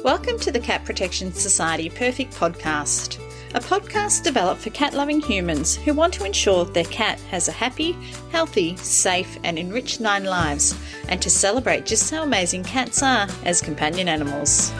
Welcome to the Cat Protection Society Perfect Podcast, a podcast developed for cat-loving humans who want to ensure their cat has a happy, healthy, safe and enriched 9 lives, and to celebrate just how amazing cats are as companion animals.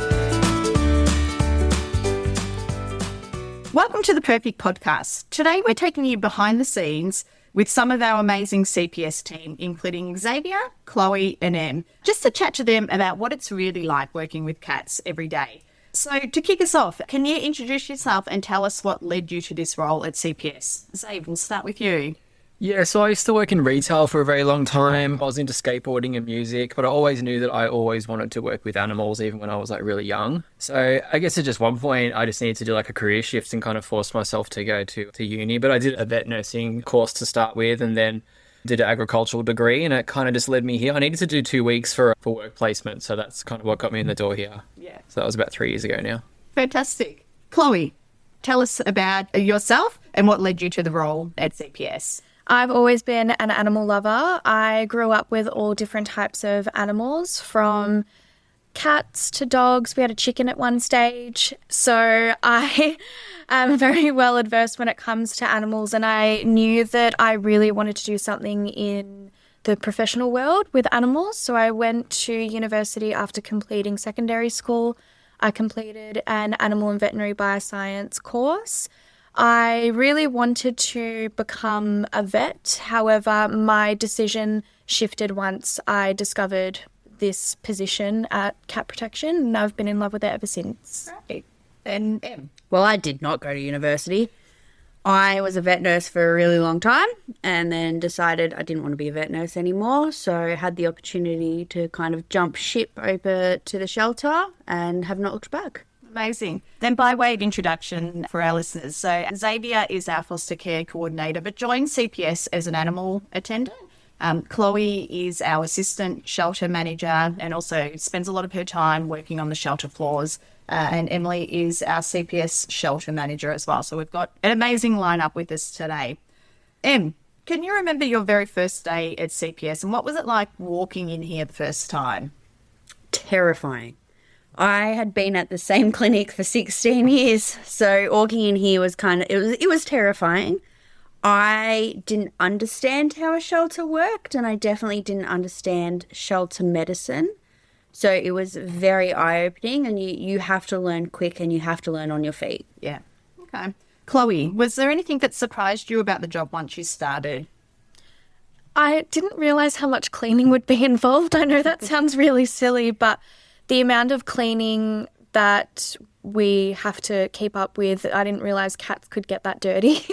Welcome to the Perfect Podcast. Today we're taking you behind the scenes with some of our amazing CPS team, including Xavier, Chloe and Em, just to chat to them about what it's really like working with cats every day. So to kick us off, can you introduce yourself and tell us what led you to this role at CPS? Xavier, we'll start with you. Yeah, so I used to work in retail for a very long time. I was into skateboarding and music, but I always knew that I always wanted to work with animals, even when I was really young. So I guess at just one point, I just needed to do a career shift and kind of force myself to go to uni. But I did a vet nursing course to start with and then did an agricultural degree, and it kind of just led me here. I needed to do 2 weeks for work placement, so that's kind of what got me in the door here. Yeah. So that was about 3 years ago now. Fantastic. Chloe, tell us about yourself and what led you to the role at CPS. I've always been an animal lover. I grew up with all different types of animals, from cats to dogs. We had a chicken at one stage. So I am very well adversed when it comes to animals, and I knew that I really wanted to do something in the professional world with animals. So I went to university after completing secondary school. I completed an animal and veterinary bioscience course. I really wanted to become a vet. However, my decision shifted once I discovered this position at Cat Protection, and I've been in love with it ever since. Right. And Em? Well, I did not go to university. I was a vet nurse for a really long time and then decided I didn't want to be a vet nurse anymore. So I had the opportunity to kind of jump ship over to the shelter and have not looked back. Amazing. Then by way of introduction for our listeners, so Xavier is our foster care coordinator but joined CPS as an animal attendant. Chloe is our assistant shelter manager and also spends a lot of her time working on the shelter floors. And Emily is our CPS shelter manager as well. So we've got an amazing lineup with us today. Em, can you remember your very first day at CPS and what was it like walking in here the first time? Terrifying. I had been at the same clinic for 16 years, so walking in here was it was terrifying. I didn't understand how a shelter worked, and I definitely didn't understand shelter medicine. So it was very eye-opening, and you have to learn quick and you have to learn on your feet. Yeah. Okay. Chloe, was there anything that surprised you about the job once you started? I didn't realise how much cleaning would be involved. I know that sounds really silly, but the amount of cleaning that we have to keep up with, I didn't realise cats could get that dirty.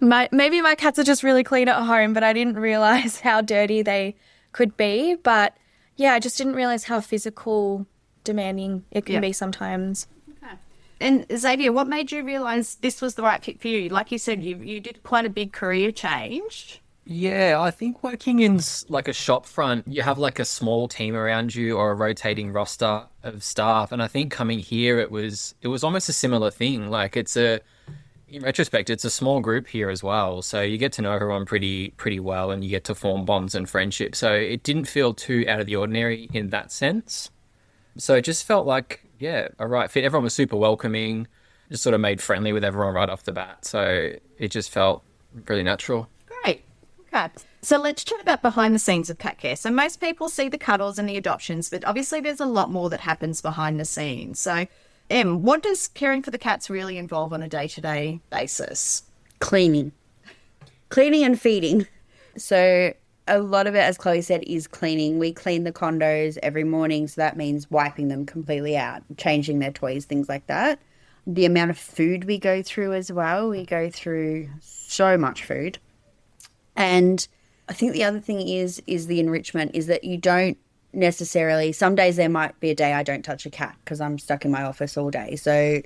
Maybe my cats are just really clean at home, but I didn't realise how dirty they could be. But yeah, I just didn't realise how physical demanding it can be sometimes. Okay. And Xavier, what made you realise this was the right fit for you? Like you said, you did quite a big career change. Yeah, I think working in a shop front, you have a small team around you or a rotating roster of staff. And I think coming here, it was almost a similar thing. In retrospect, it's a small group here as well. So you get to know everyone pretty well and you get to form bonds and friendships. So it didn't feel too out of the ordinary in that sense. So it just felt like, a right fit. Everyone was super welcoming, just sort of made friendly with everyone right off the bat. So it just felt really natural. Great. Okay. So let's chat about behind the scenes of cat care. So most people see the cuddles and the adoptions, but obviously there's a lot more that happens behind the scenes. So Em, what does caring for the cats really involve on a day-to-day basis? Cleaning and feeding. So a lot of it, as Chloe said, is cleaning. We clean the condos every morning, so that means wiping them completely out, changing their toys, things like that. The amount of food we go through as well. We go through so much food. And I think the other thing is the enrichment, is that you don't necessarily, some days there might be a day I don't touch a cat because I'm stuck in my office all day. So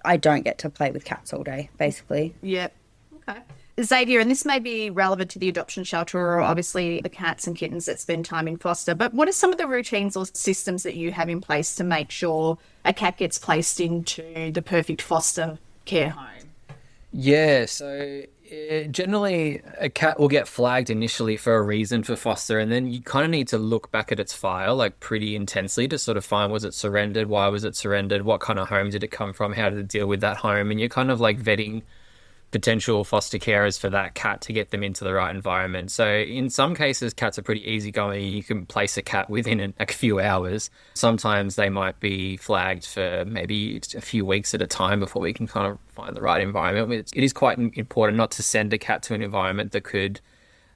I don't get to play with cats all day, basically. Yep. Okay. Xavier, and this may be relevant to the adoption shelter or obviously the cats and kittens that spend time in foster, but what are some of the routines or systems that you have in place to make sure a cat gets placed into the perfect foster care home? Yeah, so Generally, a cat will get flagged initially for a reason for foster, and then you kind of need to look back at its file like pretty intensely to sort of find, was it surrendered? Why was it surrendered? What kind of home did it come from? How did it deal with that home? And you're kind of like vetting potential foster carers for that cat to get them into the right environment. So in some cases, cats are pretty easygoing. You can place a cat within a few hours. Sometimes they might be flagged for maybe a few weeks at a time before we can kind of find the right environment. It is quite important not to send a cat to an environment that could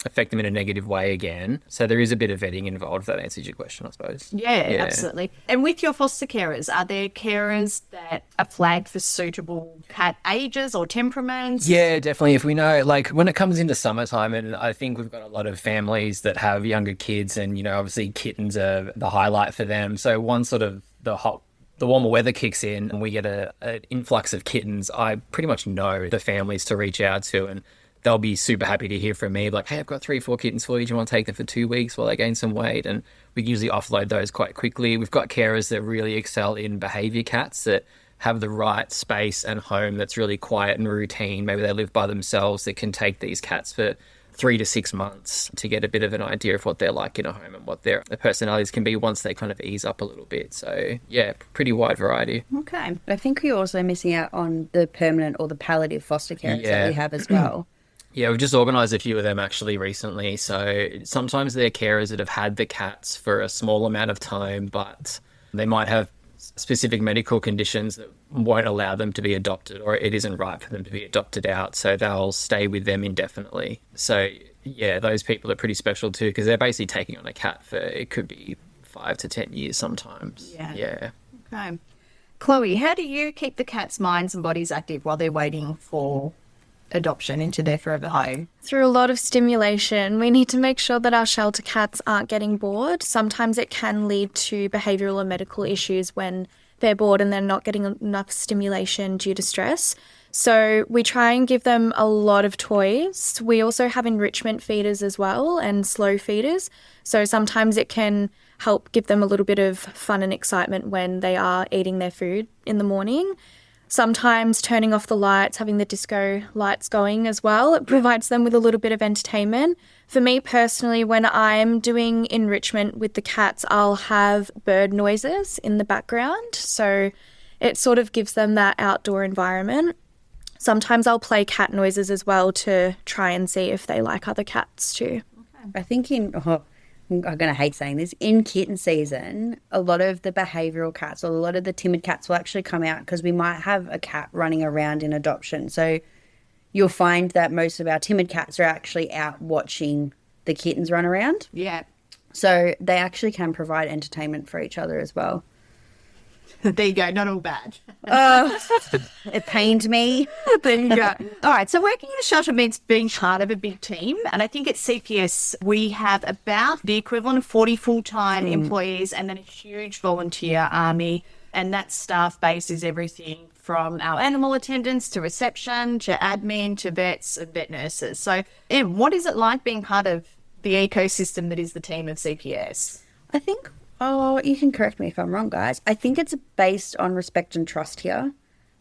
affect them in a negative way again. So there is a bit of vetting involved, if that answers your question, I suppose. Yeah, absolutely. And with your foster carers, are there carers that are flagged for suitable cat ages or temperaments? Yeah, definitely. If we know, like when it comes into summertime, and I think we've got a lot of families that have younger kids, and, you know, obviously kittens are the highlight for them. So once sort of the warmer weather kicks in and we get an influx of kittens, I pretty much know the families to reach out to, and they'll be super happy to hear from me. Like, hey, I've got 3-4 kittens for you. Do you want to take them for 2 weeks while they gain some weight? And we usually offload those quite quickly. We've got carers that really excel in behavior cats that have the right space and home that's really quiet and routine. Maybe they live by themselves, that can take these cats for 3 to 6 months to get a bit of an idea of what they're like in a home and what their personalities can be once they kind of ease up a little bit. So, yeah, pretty wide variety. Okay. I think you're also missing out on the permanent or the palliative foster carers that we have as well. Yeah, we've just organised a few of them actually recently. So sometimes they're carers that have had the cats for a small amount of time, but they might have specific medical conditions that won't allow them to be adopted, or it isn't right for them to be adopted out. So they'll stay with them indefinitely. So yeah, those people are pretty special too, because they're basically taking on a cat for, it could be 5 to 10 years sometimes. Yeah. Okay. Chloe, how do you keep the cats' minds and bodies active while they're waiting for adoption into their forever home? Through a lot of stimulation. We need to make sure that our shelter cats aren't getting bored. Sometimes it can lead to behavioural or medical issues when they're bored and they're not getting enough stimulation due to stress. So we try and give them a lot of toys. We also have enrichment feeders as well, and slow feeders. So sometimes it can help give them a little bit of fun and excitement when they are eating their food in the morning. Sometimes turning off the lights, having the disco lights going as well, it provides them with a little bit of entertainment. For me personally, when I'm doing enrichment with the cats, I'll have bird noises in the background. So it sort of gives them that outdoor environment. Sometimes I'll play cat noises as well to try and see if they like other cats too. I think I'm going to hate saying this, in kitten season, a lot of the behavioural cats or a lot of the timid cats will actually come out, because we might have a cat running around in adoption. So you'll find that most of our timid cats are actually out watching the kittens run around. Yeah. So they actually can provide entertainment for each other as well. There you go, not all bad. It pained me. There you go. All right, so working in a shelter means being part of a big team. And I think at CPS, we have about the equivalent of 40 full-time employees and then a huge volunteer army. And that staff base is everything from our animal attendants to reception to admin to vets and vet nurses. So, Em, what is it like being part of the ecosystem that is the team of CPS? I think, you can correct me if I'm wrong, guys. I think it's based on respect and trust here.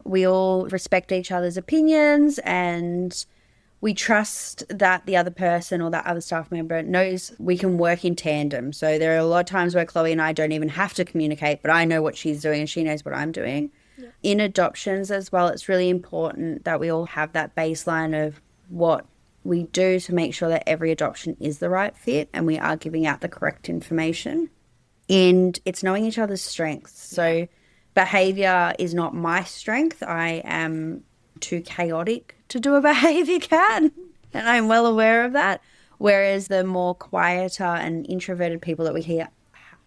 We all respect each other's opinions, and we trust that the other person or that other staff member knows we can work in tandem. So there are a lot of times where Chloe and I don't even have to communicate, but I know what she's doing and she knows what I'm doing. Yeah. In adoptions as well, it's really important that we all have that baseline of what we do to make sure that every adoption is the right fit and we are giving out the correct information. And it's knowing each other's strengths. So behaviour is not my strength. I am too chaotic to do a behaviour cat, and I'm well aware of that. Whereas the more quieter and introverted people that we hear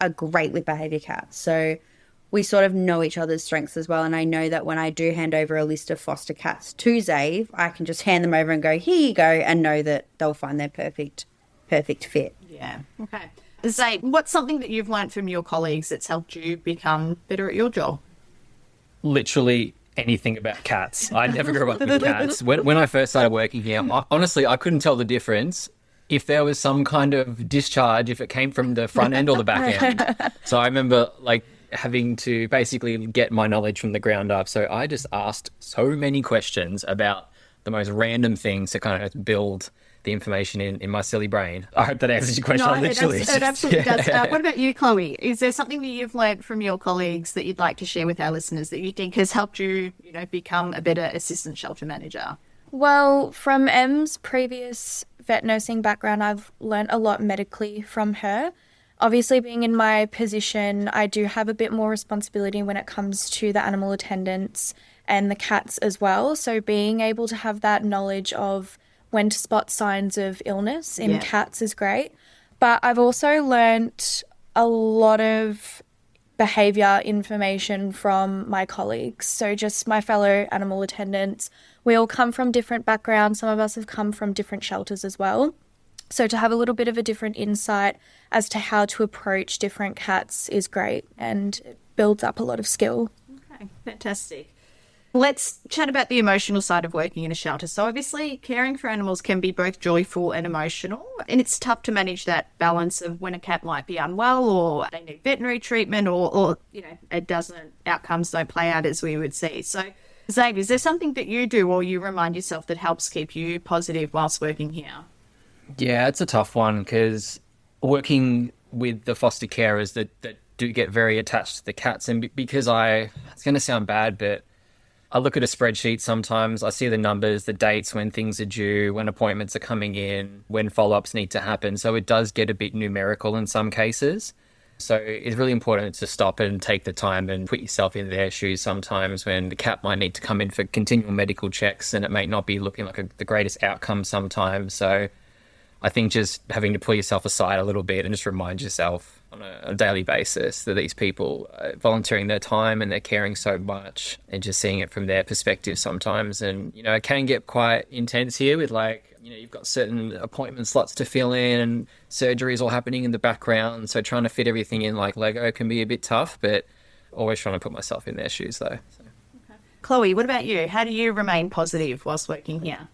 are great with behaviour cats. So we sort of know each other's strengths as well. And I know that when I do hand over a list of foster cats to Zave, I can just hand them over and go, here you go, and know that they'll find their perfect fit. Yeah. Okay. Zave, what's something that you've learned from your colleagues that's helped you become better at your job? Literally anything about cats. I never grew up with cats. When I first started working here, honestly, I couldn't tell the difference if there was some kind of discharge, if it came from the front end or the back end. So I remember having to basically get my knowledge from the ground up. So I just asked so many questions about the most random things to kind of build the information in my silly brain. I hope that answers your question. No, Literally, it absolutely does. What about you, Chloe? Is there something that you've learned from your colleagues that you'd like to share with our listeners that you think has helped you, become a better assistant shelter manager? Well, from Em's previous vet nursing background, I've learnt a lot medically from her. Obviously, being in my position, I do have a bit more responsibility when it comes to the animal attendants and the cats as well. So being able to have that knowledge of when to spot signs of illness in cats is great. But I've also learnt a lot of behaviour information from my colleagues. So just my fellow animal attendants. We all come from different backgrounds. Some of us have come from different shelters as well. So to have a little bit of a different insight as to how to approach different cats is great, and it builds up a lot of skill. Okay, fantastic. Let's chat about the emotional side of working in a shelter. So obviously caring for animals can be both joyful and emotional, and it's tough to manage that balance of when a cat might be unwell or they need veterinary treatment or outcomes don't play out as we would see. So Zabe, is there something that you do or you remind yourself that helps keep you positive whilst working here? Yeah, it's a tough one because working with the foster carers that do get very attached to the cats, and because it's going to sound bad, but I look at a spreadsheet sometimes, I see the numbers, the dates, when things are due, when appointments are coming in, when follow-ups need to happen. So it does get a bit numerical in some cases. So it's really important to stop and take the time and put yourself in their shoes sometimes when the cat might need to come in for continual medical checks and it may not be looking like the greatest outcome sometimes. So I think just having to pull yourself aside a little bit and just remind yourself on a daily basis that these people are volunteering their time and they're caring so much, and just seeing it from their perspective sometimes. And, it can get quite intense here with you've got certain appointment slots to fill in and surgeries all happening in the background. So trying to fit everything in like Lego can be a bit tough, but always trying to put myself in their shoes though. So. Okay. Chloe, what about you? How do you remain positive whilst working here?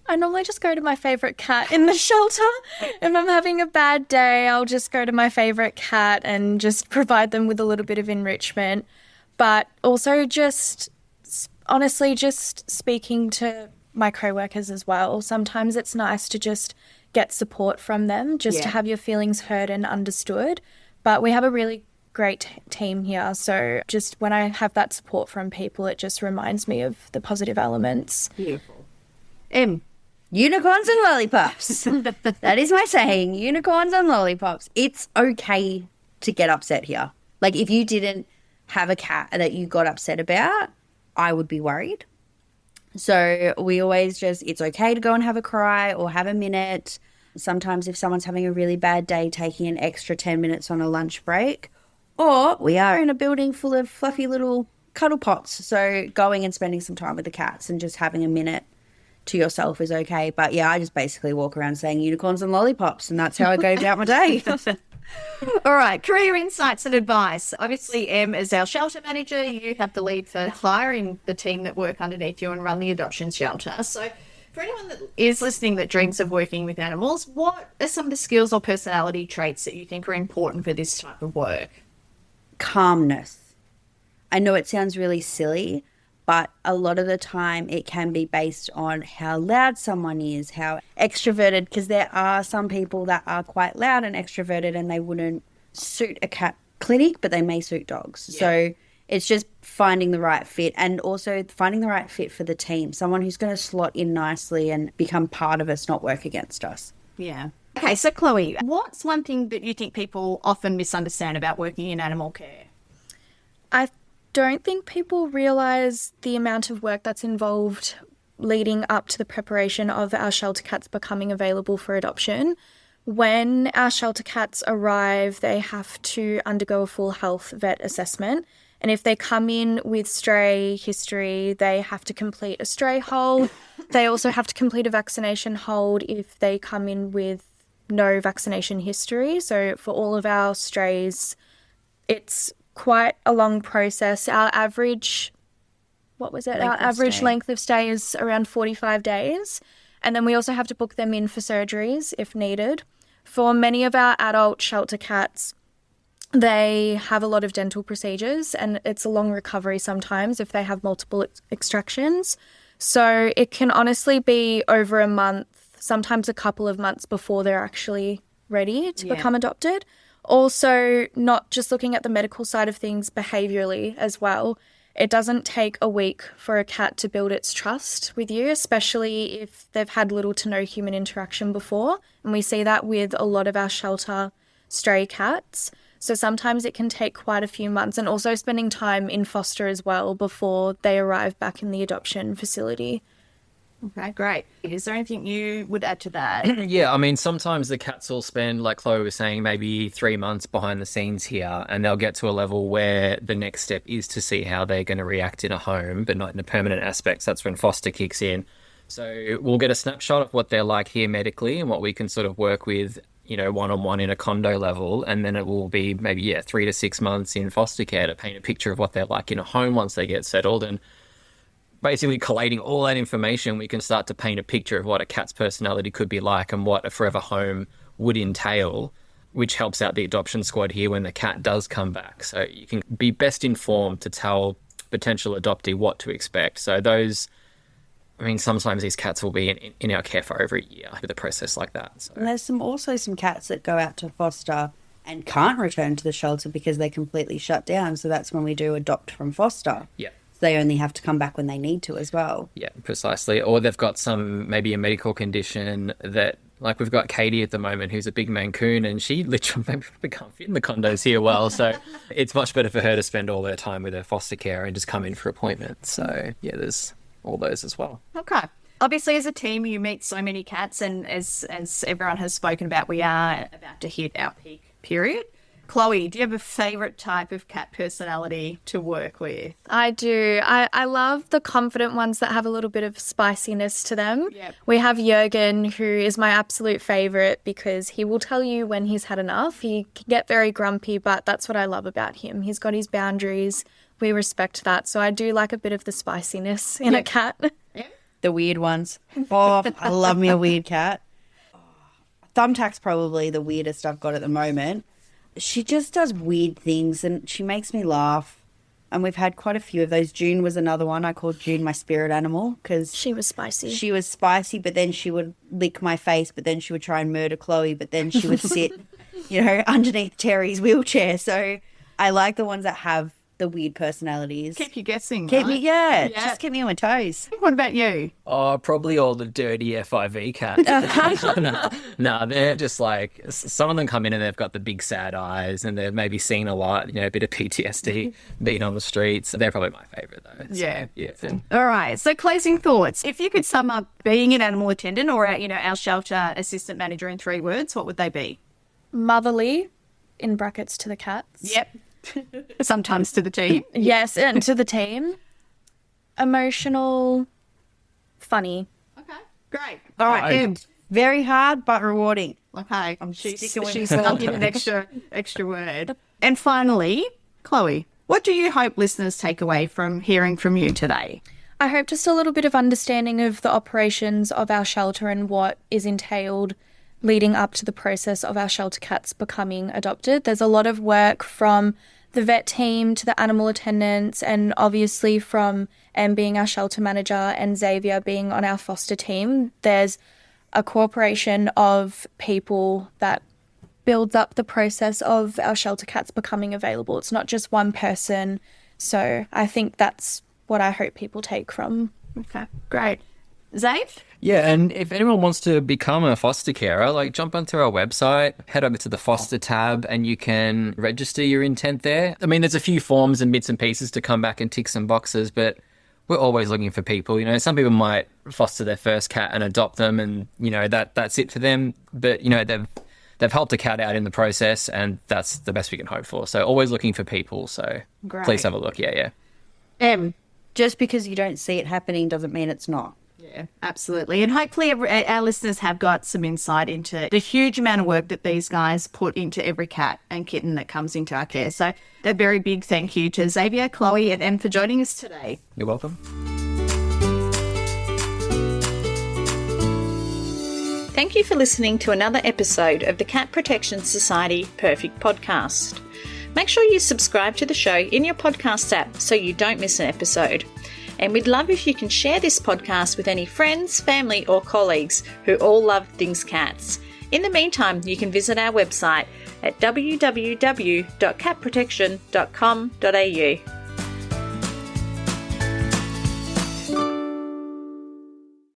I normally just go to my favourite cat in the shelter. If I'm having a bad day, I'll just go to my favourite cat and just provide them with a little bit of enrichment. But also just speaking to my co-workers as well. Sometimes it's nice to just get support from them, just to have your feelings heard and understood. But we have a really great team here. So just when I have that support from people, it just reminds me of the positive elements. Beautiful. Unicorns and lollipops. That is my saying. Unicorns and lollipops. It's okay to get upset here. Like, if you didn't have a cat that you got upset about, I would be worried. So we always it's okay to go and have a cry or have a minute. Sometimes if someone's having a really bad day, taking an extra 10 minutes on a lunch break. Or we are in a building full of fluffy little cuddle pots. So going and spending some time with the cats and just having a minute to yourself is okay. But yeah, I just basically walk around saying unicorns and lollipops, and that's how I go about my day. All right, career insights and advice. Obviously, Em, as our shelter manager, you have the lead for hiring the team that work underneath you and run the adoption shelter. So for anyone that is listening that dreams of working with animals, what are some of the skills or personality traits that you think are important for this type of work? Calmness. I know it sounds really silly, but a lot of the time it can be based on how loud someone is, how extroverted, because there are some people that are quite loud and extroverted and they wouldn't suit a cat clinic, but they may suit dogs. Yeah. So it's just finding the right fit, and also finding the right fit for the team, someone who's going to slot in nicely and become part of us, not work against us. Yeah. Okay, so Chloe, what's one thing that you think people often misunderstand about working in animal care? I don't think people realise the amount of work that's involved leading up to the preparation of our shelter cats becoming available for adoption. When our shelter cats arrive, they have to undergo a full health vet assessment. And if they come in with stray history, they have to complete a stray hold. They also have to complete a vaccination hold if they come in with no vaccination history. So for all of our strays, it's quite a long process. Our average, length of stay is around 45 days. And then we also have to book them in for surgeries if needed. For many of our adult shelter cats, they have a lot of dental procedures, and it's a long recovery sometimes if they have multiple extractions. So it can honestly be over a month, sometimes a couple of months before they're actually ready to become adopted. Also, not just looking at the medical side of things, behaviourally as well. It doesn't take a week for a cat to build its trust with you, especially if they've had little to no human interaction before. And we see that with a lot of our shelter stray cats. So sometimes it can take quite a few months, and also spending time in foster as well before they arrive back in the adoption facility. Okay, great. Is there anything you would add to that? Yeah, I mean, sometimes the cats will spend, like Chloe was saying, maybe 3 months behind the scenes here, and they'll get to a level where the next step is to see how they're going to react in a home, but not in a permanent aspect. That's when foster kicks in. So we'll get a snapshot of what they're like here medically and what we can sort of work with, you know, one-on-one in a condo level, and then it will be maybe, 3 to 6 months in foster care to paint a picture of what they're like in a home once they get settled. And basically collating all that information, we can start to paint a picture of what a cat's personality could be like and what a forever home would entail, which helps out the adoption squad here when the cat does come back. So you can be best informed to tell potential adoptee what to expect. So those, I mean, sometimes these cats will be in our care for over a year with a process like that. So. And there's also some cats that go out to foster and can't return to the shelter because they completely shut down. So that's when we do adopt from foster. Yeah. They only have to come back when they need to as well. Yeah, precisely. Or they've got maybe a medical condition that, like we've got Katie at the moment, who's a big Mancoon, and she literally maybe can't fit in the condos here well. So it's much better for her to spend all her time with her foster care and just come in for appointments. So yeah, there's all those as well. Okay. Obviously, as a team, you meet so many cats, and as everyone has spoken about, we are about to hit our peak period. Chloe, do you have a favourite type of cat personality to work with? I do. I love the confident ones that have a little bit of spiciness to them. Yep. We have Jürgen, who is my absolute favourite because he will tell you when he's had enough. He can get very grumpy, but that's what I love about him. He's got his boundaries. We respect that. So I do like a bit of the spiciness in a cat. The weird ones. Oh, I love me a weird cat. Thumbtack's probably the weirdest I've got at the moment. She just does weird things and she makes me laugh. And we've had quite a few of those. June was another one. I called June my spirit animal because She was spicy. she was spicy, but then she would lick my face, but then she would try and murder Chloe, but then she would sit, underneath Terry's wheelchair. So I like the ones that have the weird personalities. Keep you guessing. Keep me, right? just keep me on my toes. What about you? Oh, probably all the dirty FIV cats. No, they're just like, some of them come in and they've got the big sad eyes and they've maybe seen a lot, a bit of PTSD, being on the streets. They're probably my favourite though. So, yeah. All right. So closing thoughts. If you could sum up being an animal attendant or, our shelter assistant manager in 3 words, what would they be? Motherly, in brackets, to the cats. Yep. Sometimes to the team. Yes, and to the team. Emotional, funny. Okay. Great. All right. Right. Em. Very hard, but rewarding. Okay. sticking with She's stuck in an extra word. And finally, Chloe, what do you hope listeners take away from hearing from you today? I hope just a little bit of understanding of the operations of our shelter and what is entailed leading up to the process of our shelter cats becoming adopted. There's a lot of work from the vet team to the animal attendants, and obviously from Em being our shelter manager and Xavier being on our foster team. There's a cooperation of people that builds up the process of our shelter cats becoming available. It's not just one person. So I think that's what I hope people take from. Okay. Great. Zabe? Yeah, and if anyone wants to become a foster carer, jump onto our website, head over to the foster tab, and you can register your intent there. I mean, there's a few forms and bits and pieces to come back and tick some boxes, but we're always looking for people. Some people might foster their first cat and adopt them, and that's it for them. But they've helped a cat out in the process, and that's the best we can hope for. So always looking for people. So Great. Please have a look. Yeah. Just because you don't see it happening doesn't mean it's not. Yeah, absolutely. And hopefully our listeners have got some insight into the huge amount of work that these guys put into every cat and kitten that comes into our care. So a very big thank you to Xavier, Chloe and Em for joining us today. You're welcome. Thank you for listening to another episode of the Cat Protection Society Perfect Podcast. Make sure you subscribe to the show in your podcast app so you don't miss an episode. And we'd love if you can share this podcast with any friends, family, or colleagues who all love things cats. In the meantime, you can visit our website at www.catprotection.com.au.